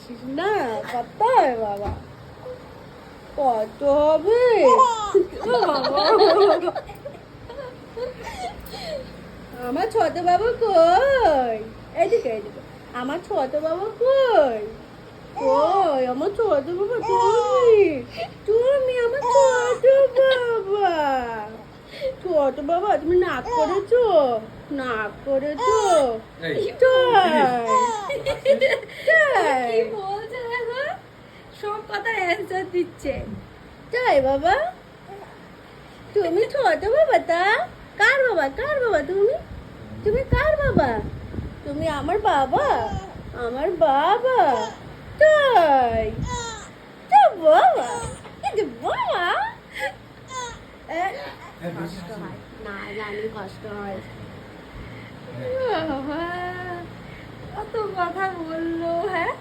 হাসিস না, কত হয় বাবা, কত হবে? ও বাবা, আমার ছোট বাবা কই? এদিকে এদিকে, আমার ছোট বাবা কই? কই আমার ছোট বাবা? তুমি তুমি আমার ছোট বাবা, ছোট বাবা, তুমি নাক করেছো, নাক করেছো? এই, কি বলছে দেখো, সব কথার অ্যান্সার দিচ্ছে। তাই বাবা, তুমি ছোট বাবা? তা কার বাবা, কার বাবা তুমি? তুমি কার বাবা? তুমি আমার বাবা, আমার বাবা। তাই তো বাবা, এই যে বাবা, কষ্ট হয় না, জানি কষ্ট হয়। বাবা, কত কথা বললো, হ্যাঁ।